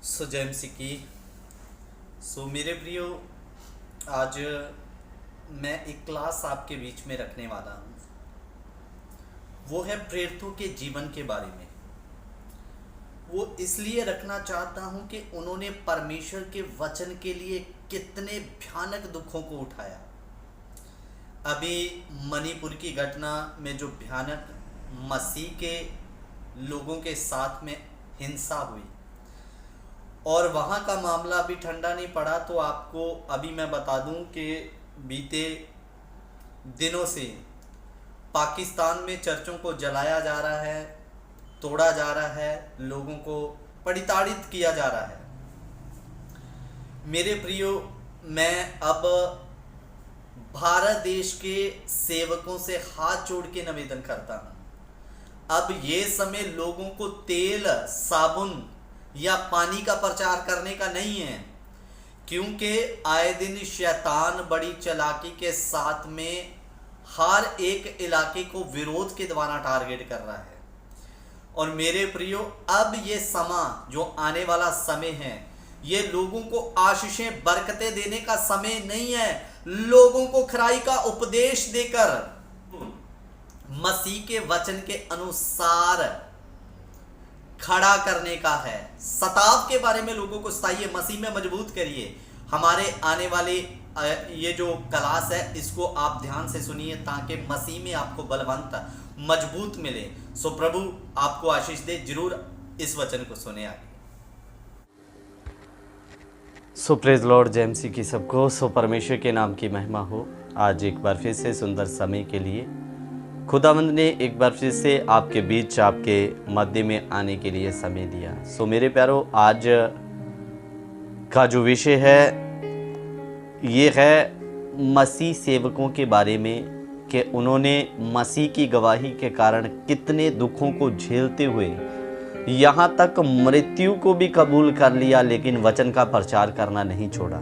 जय मसीह की। मेरे प्रियो, आज मैं एक क्लास आपके बीच में रखने वाला हूँ। वो है प्रेरितों के जीवन के बारे में। वो इसलिए रखना चाहता हूँ कि उन्होंने परमेश्वर के वचन के लिए कितने भयानक दुखों को उठाया। अभी मणिपुर की घटना में जो भयानक मसीह के लोगों के साथ में हिंसा हुई और वहाँ का मामला अभी ठंडा नहीं पड़ा, तो आपको अभी मैं बता दूं कि बीते दिनों से पाकिस्तान में चर्चों को जलाया जा रहा है, तोड़ा जा रहा है, लोगों को प्रताड़ित किया जा रहा है। मेरे प्रियो, मैं अब भारत देश के सेवकों से हाथ जोड़ के निवेदन करता हूँ। अब ये समय लोगों को तेल, साबुन या पानी का प्रचार करने का नहीं है, क्योंकि आए दिन शैतान बड़ी चालाकी के साथ में हर एक इलाके को विरोध के द्वारा टारगेट कर रहा है। और मेरे प्रियो, अब ये समय जो आने वाला समय है, ये लोगों को आशीषें बरकतें देने का समय नहीं है। लोगों को खराई का उपदेश देकर मसीह के वचन के अनुसार खड़ा करने का है। सताव के बारे में लोगों को सताइए, मसीह में मजबूत करिए। हमारे आने वाले ये जो क्लास है, इसको आप ध्यान से सुनिए ताकि मसीह में आपको बलवंत मजबूत मिले। प्रभु आपको आशीष दे। जरूर इस वचन को सुने आगे। प्रेज लॉर्ड, जय मसीह की सबको। परमेश्वर के नाम की महिमा हो। आज एक बार फिर से सुंदर समय के लिए खुदावंद ने एक बार फिर से आपके बीच, आपके मध्य में आने के लिए समय दिया। मेरे प्यारो, आज का जो विषय है ये है मसीह सेवकों के बारे में, कि उन्होंने मसीह की गवाही के कारण कितने दुखों को झेलते हुए यहाँ तक मृत्यु को भी कबूल कर लिया, लेकिन वचन का प्रचार करना नहीं छोड़ा।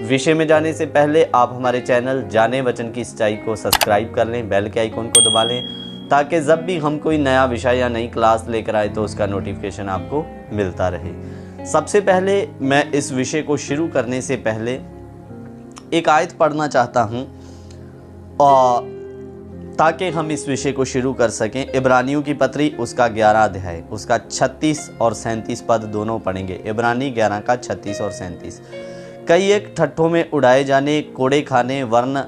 विषय में जाने से पहले आप हमारे चैनल जाने वचन की सच्चाई को सब्सक्राइब कर लें, बेल के आइकॉन को दबा लें, ताकि जब भी हम कोई नया विषय या नई क्लास लेकर आए तो उसका नोटिफिकेशन आपको मिलता रहे। सबसे पहले मैं इस विषय को शुरू करने से पहले एक आयत पढ़ना चाहता हूँ, और ताकि हम इस विषय को शुरू कर सकें। इब्रानियों की पत्री उसका 11 अध्याय, उसका 36 और 37 पद दोनों पढ़ेंगे। इब्रानी 11 का 36 और 37। कई एक ठट्ठों में उड़ाए जाने, कोड़े खाने, वर्ण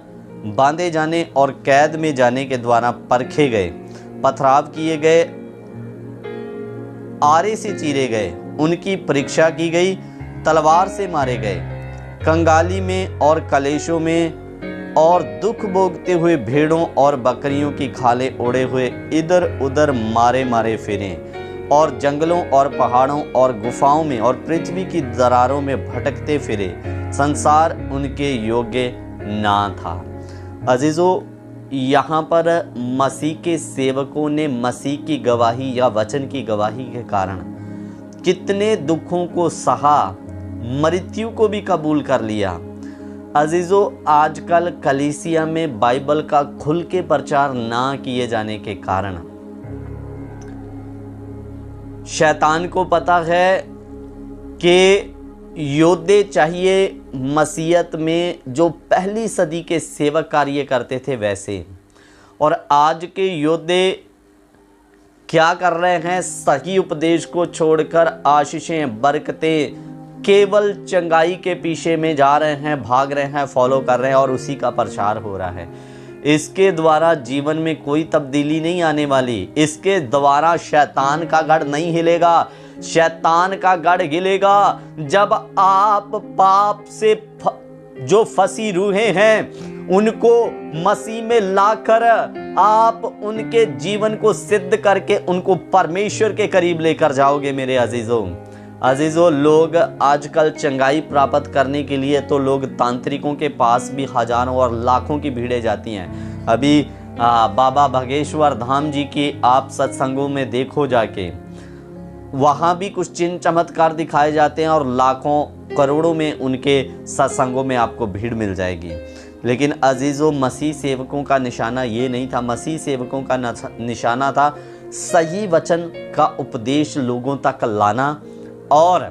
बांधे जाने और कैद में जाने के द्वारा परखे गए, पथराव किए गए, आरे से चीरे गए, उनकी परीक्षा की गई, तलवार से मारे गए, कंगाली में और कलेशों में और दुख भोगते हुए भेड़ों और बकरियों की खालें ओढ़े हुए इधर उधर मारे मारे फिरे, और जंगलों और पहाड़ों और गुफाओं में और पृथ्वी की दरारों में भटकते फिरे। संसार उनके योग्य ना था। अजीजों, यहाँ पर मसीह के सेवकों ने मसीह की गवाही या वचन की गवाही के कारण कितने दुखों को सहा, मृत्यु को भी कबूल कर लिया। अजीजों, आजकल कलीसिया में बाइबल का खुल के प्रचार ना किए जाने के कारण शैतान को पता है कि योद्धे चाहिए मसीहत में जो पहली सदी के सेवक कार्य करते थे वैसे। और आज के योद्धे क्या कर रहे हैं? सही उपदेश को छोड़कर आशीषें, बरकतें, केवल चंगाई के पीछे में जा रहे हैं, भाग रहे हैं, फॉलो कर रहे हैं, और उसी का प्रचार हो रहा है। इसके द्वारा जीवन में कोई तब्दीली नहीं आने वाली। इसके द्वारा शैतान का गढ़ नहीं हिलेगा। शैतान का गढ़ हिलेगा जब आप पाप से जो फंसी रूहें हैं उनको मसीह में लाकर आप उनके जीवन को सिद्ध करके उनको परमेश्वर के करीब लेकर जाओगे। मेरे अजीजों, लोग आजकल चंगाई प्राप्त करने के लिए तो लोग तांत्रिकों के पास भी हजारों और लाखों की भीड़ें जाती हैं। अभी बाबा भगेश्वर धाम जी की आप सत्संगों में देखो जाके, वहाँ भी कुछ चिन्ह चमत्कार दिखाए जाते हैं और लाखों करोड़ों में उनके सत्संगों में आपको भीड़ मिल जाएगी। लेकिन अजीजों, मसीह सेवकों का निशाना ये नहीं था। मसीह सेवकों का निशाना था सही वचन का उपदेश लोगों तक लाना और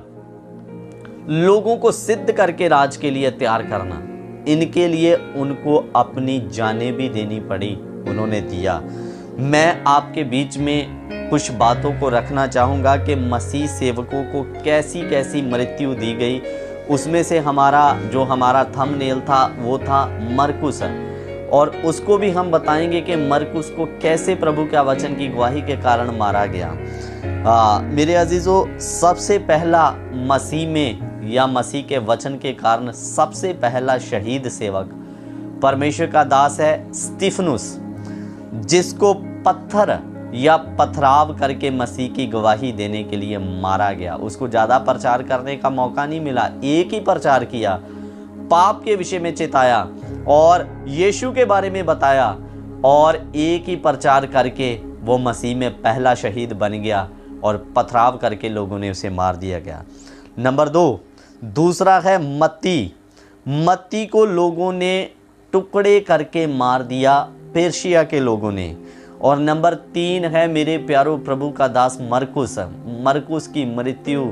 लोगों को सिद्ध करके राज के लिए तैयार करना, इनके लिए उनको अपनी जानें भी देनी पड़ी, उन्होंने दिया। मैं आपके बीच में कुछ बातों को रखना चाहूँगा कि मसीह सेवकों को कैसी कैसी मृत्यु दी गई। उसमें से हमारा थंबनेल था वो था मरकुस, और उसको भी हम बताएंगे कि मरकुस को कैसे प्रभु के वचन की गवाही के कारण मारा गया। मेरे अजीजों, सबसे पहला मसीह में या मसीह के वचन के कारण सबसे पहला शहीद सेवक परमेश्वर का दास है स्तिफनुस, जिसको पत्थर या पथराव करके मसीह की गवाही देने के लिए मारा गया। उसको ज़्यादा प्रचार करने का मौका नहीं मिला, एक ही प्रचार किया, पाप के विषय में चेताया और यीशु के बारे में बताया, और एक ही प्रचार करके वो मसीह में पहला शहीद बन गया और पथराव करके लोगों ने उसे मार दिया गया। नंबर 2, दूसरा है मत्ती को लोगों ने टुकड़े करके मार दिया, पेर्शिया के लोगों ने। और नंबर 3 है मेरे प्यारो प्रभु का दास मरकुस की मृत्यु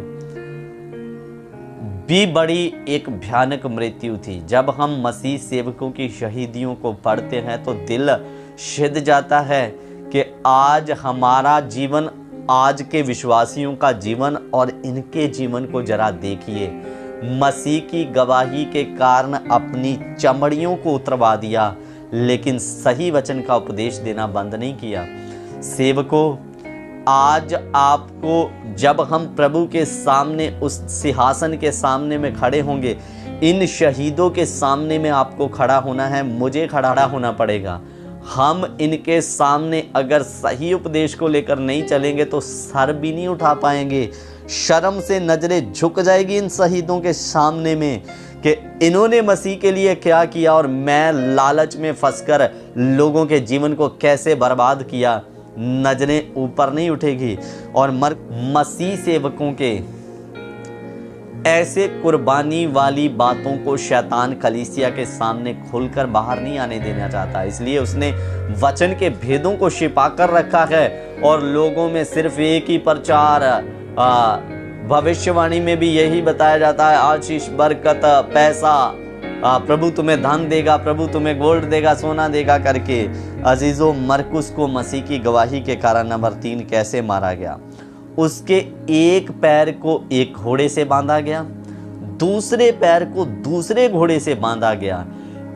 भी बड़ी एक भयानक मृत्यु थी। जब हम मसीह सेवकों की शहीदियों को पढ़ते हैं तो दिल सिध जाता है कि आज हमारा जीवन, आज के विश्वासियों का जीवन और इनके जीवन को जरा देखिए। मसीह की गवाही के कारण अपनी चमड़ियों को उतरवा दिया, लेकिन सही वचन का उपदेश देना बंद नहीं किया। सेवकों, आज आपको, जब हम प्रभु के सामने उस सिंहासन के सामने में खड़े होंगे, इन शहीदों के सामने में आपको खड़ा होना है, मुझे खड़ा होना पड़ेगा। हम इनके सामने अगर सही उपदेश को लेकर नहीं चलेंगे तो सर भी नहीं उठा पाएंगे। शर्म से नजरें झुक जाएगी इन शहीदों के सामने में कि इन्होंने मसीह के लिए क्या किया और मैं लालच में फंसकर लोगों के जीवन को कैसे बर्बाद किया। नजरें ऊपर नहीं उठेगी। और मसीह सेवकों के ऐसे कुर्बानी वाली बातों को शैतान कलीसिया के सामने खुलकर बाहर नहीं आने देना चाहता, इसलिए उसने वचन के भेदों को छिपा कर रखा है और लोगों में सिर्फ एक ही प्रचार, भविष्यवाणी में भी यही बताया जाता है, आशीष, बरकत, पैसा, प्रभु तुम्हें धन देगा, प्रभु तुम्हें गोल्ड देगा, सोना देगा करके। अजीजों, मरकुस को मसीह की गवाही के कारण नंबर 3 कैसे मारा गया? उसके एक पैर को एक घोड़े से बांधा गया, दूसरे पैर को दूसरे घोड़े से बांधा गया,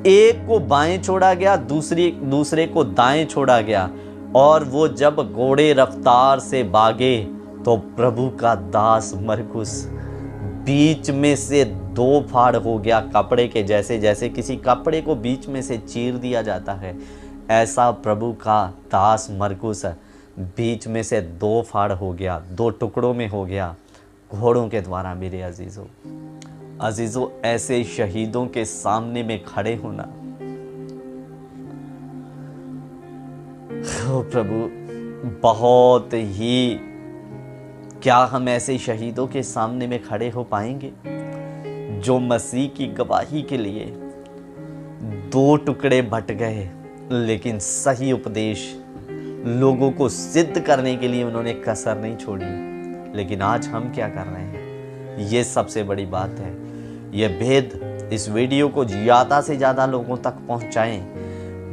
एक को बाएं छोड़ा गया, दूसरे को दाएं छोड़ा गया। और वो जब घोड़े रफ्तार से भागे तो प्रभु का दास मरकुस बीच में से 2 फाड़ हो गया, कपड़े के जैसे। जैसे किसी कपड़े को बीच में से चीर दिया जाता है, ऐसा प्रभु का दास मरकुस बीच में से 2 फाड़ हो गया, 2 टुकड़ों में हो गया घोड़ों के द्वारा। मेरे अजीजों, ऐसे शहीदों के सामने में खड़े होना, ओ प्रभु, बहुत ही, क्या हम ऐसे शहीदों के सामने में खड़े हो पाएंगे जो मसीह की गवाही के लिए 2 टुकड़े बट गए, लेकिन सही उपदेश लोगों को सिद्ध करने के लिए उन्होंने कसर नहीं छोड़ी। लेकिन आज हम क्या कर रहे हैं, ये सबसे बड़ी बात है। ये भेद, इस वीडियो को ज़्यादा से ज़्यादा लोगों तक पहुंचाएं।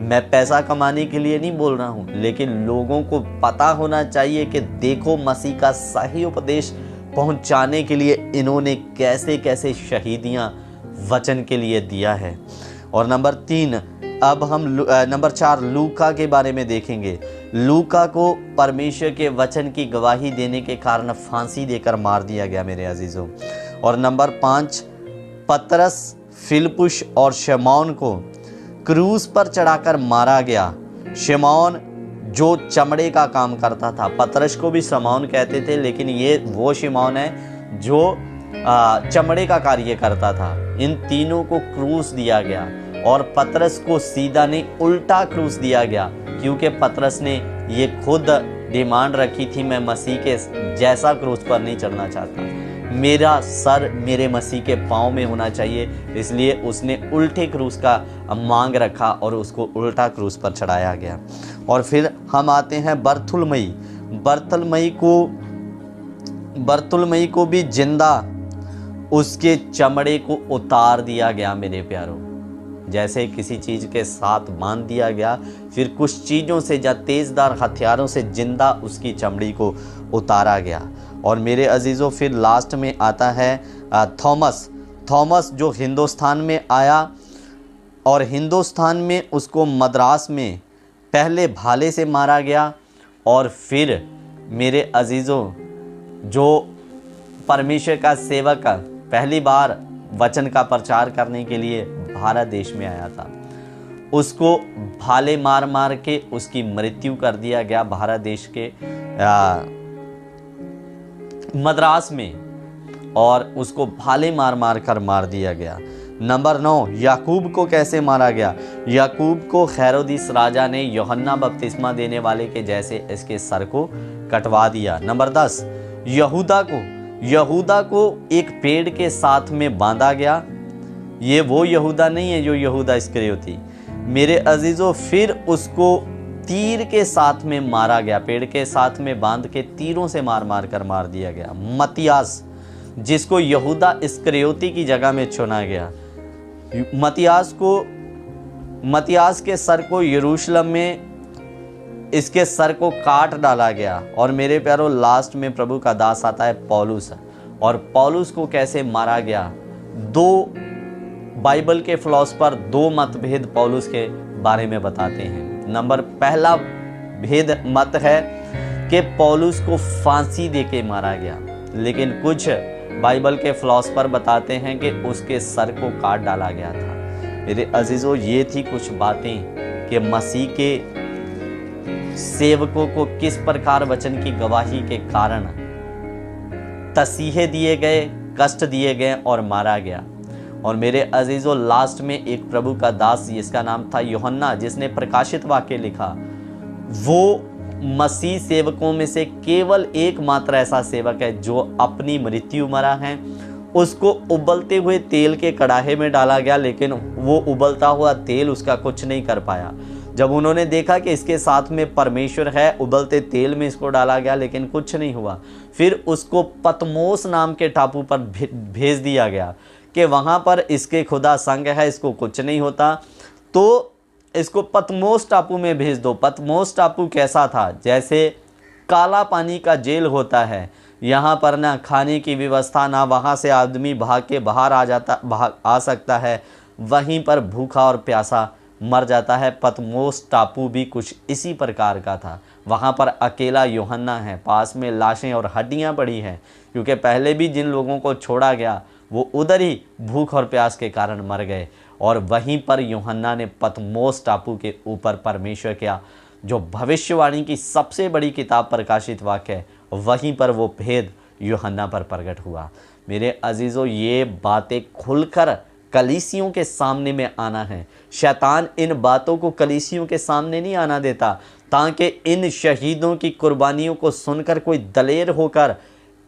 मैं पैसा कमाने के लिए नहीं बोल रहा हूं, लेकिन लोगों को पता होना चाहिए कि देखो मसीह का सही उपदेश पहुंचाने के लिए इन्होंने कैसे कैसे शहीदियां वचन के लिए दिया है। और नंबर 3, अब हम नंबर 4 लूका के बारे में देखेंगे। लूका को परमेश्वर के वचन की गवाही देने के कारण फांसी देकर मार दिया गया मेरे अजीजों। और नंबर 5, पतरस, फिलिपुस और शमौन को क्रूस पर चढ़ाकर मारा गया। शमौन जो चमड़े का काम करता था, पतरस को भी शमौन कहते थे, लेकिन ये वो शमौन है जो चमड़े का कार्य करता था। इन तीनों को क्रूस दिया गया और पतरस को सीधा नहीं उल्टा क्रूस दिया गया, क्योंकि पतरस ने ये खुद डिमांड रखी थी, मैं मसीह के जैसा क्रूस पर नहीं चढ़ना चाहता, मेरा सर मेरे मसीह के पाँव में होना चाहिए। इसलिए उसने उल्टे क्रूस का मांग रखा और उसको उल्टा क्रूस पर चढ़ाया गया। और फिर हम आते हैं बरतुलमई को भी जिंदा उसके चमड़े को उतार दिया गया मेरे प्यारों। जैसे किसी चीज़ के साथ बांध दिया गया, फिर कुछ चीज़ों से या तेज़दार हथियारों से जिंदा उसकी चमड़ी को उतारा गया। और मेरे अजीज़ों, फिर लास्ट में आता है थॉमस जो हिंदुस्तान में आया, और हिंदुस्तान में उसको मद्रास में पहले भाले से मारा गया, और फिर मेरे अजीज़ों जो परमेश्वर का सेवक पहली बार वचन का प्रचार करने के लिए भारत देश में आया था, उसको भाले मार मार के उसकी मृत्यु कर दिया गया भारत देश के मद्रास में, और उसको भाले मार मार कर मार दिया गया। नंबर 9, याकूब को कैसे मारा गया? याकूब को हेरोदिस राजा ने यूहन्ना बपतिस्मा देने वाले के जैसे इसके सर को कटवा दिया। नंबर 10, यहूदा को एक पेड़ के साथ में बांधा गया। ये वो यहूदा नहीं है जो यहूदा इस्करियोती, मेरे अजीजों। फिर उसको तीर के साथ में मारा गया, पेड़ के साथ में बांध के तीरों से मार मार कर मार दिया गया। मत्तियास, जिसको यहूदा इस्करियोती की जगह में चुना गया, मत्तियास के सर को यरूशलेम में इसके सर को काट डाला गया। और मेरे प्यारों, लास्ट में प्रभु का दास आता है पौलुस, और पौलुस को कैसे मारा गया? दो बाइबल के फिलॉसफर दो मतभेद पौलुस के बारे में बताते हैं। नंबर पहला भेद मत है कि पौलुस को फांसी देके मारा गया, लेकिन कुछ बाइबल के फिलॉसफर बताते हैं कि उसके सर को काट डाला गया था। मेरे अजीजों, ये थी कुछ बातें कि मसीह के सेवकों को किस प्रकार वचन की गवाही के कारण तसीहे दिए गए, कष्ट दिए गए और मारा गया। और मेरे अजीजों, लास्ट में एक प्रभु का दास जिसका नाम था यूहन्ना, जिसने प्रकाशित वाक्य लिखा, वो मसीह सेवकों में से केवल एकमात्र ऐसा सेवक है जो अपनी मृत्यु मरा है। उसको उबलते हुए तेल के कड़ाहे में डाला गया, लेकिन वो उबलता हुआ तेल उसका कुछ नहीं कर पाया। जब उन्होंने देखा कि इसके साथ में परमेश्वर है, उबलते तेल में इसको डाला गया, लेकिन कुछ नहीं हुआ। फिर उसको पतमोस नाम के टापू पर भेज दिया गया कि वहाँ पर इसके खुदा संग है, इसको कुछ नहीं होता, तो इसको पतमोस टापू में भेज दो। पतमोस टापू कैसा था? जैसे काला पानी का जेल होता है, यहाँ पर ना खाने की व्यवस्था, ना वहाँ से आदमी भाग के बाहर आ सकता है, वहीं पर भूखा और प्यासा मर जाता है। पतमोस टापू भी कुछ इसी प्रकार का था। वहाँ पर अकेला यूहन्ना है, पास में लाशें और हड्डियाँ पड़ी हैं, क्योंकि पहले भी जिन लोगों को छोड़ा गया वो उधर ही भूख और प्यास के कारण मर गए। और वहीं पर यूहन्ना ने पतमोस टापू के ऊपर परमेश्वर का जो भविष्यवाणी की सबसे बड़ी किताब प्रकाशित वाक्य है, वहीं पर वो भेद यूहन्ना पर प्रकट हुआ। मेरे अजीज़ों, ये बातें खुलकर कलीसियों के सामने में आना है। शैतान इन बातों को कलीसियों के सामने नहीं आना देता, ताकि इन शहीदों की कुर्बानियों को सुनकर कोई दलेर होकर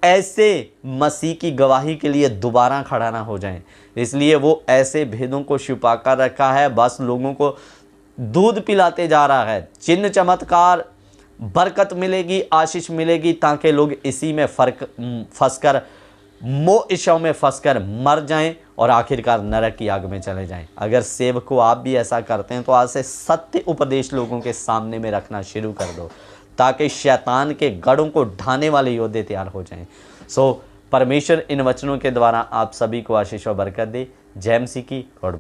ऐसे मसीह की गवाही के लिए दोबारा खड़ा ना हो जाएं। इसलिए वो ऐसे भेदों को छुपा कर रखा है, बस लोगों को दूध पिलाते जा रहा है। चिन्ह चमत्कार, बरकत मिलेगी, आशीष मिलेगी, ताकि लोग इसी में फंसकर मोह इच्छाओं में फंसकर मर जाएं और आखिरकार नरक की आग में चले जाएं। अगर सेवकों आप भी ऐसा करते हैं तो आज से सत्य उपदेश लोगों के सामने में रखना शुरू कर दो, ताकि शैतान के गढ़ों को ढाने वाले योद्धे तैयार हो जाएं। परमेश्वर इन वचनों के द्वारा आप सभी को आशीष और बरकत दे। जय मसीह की।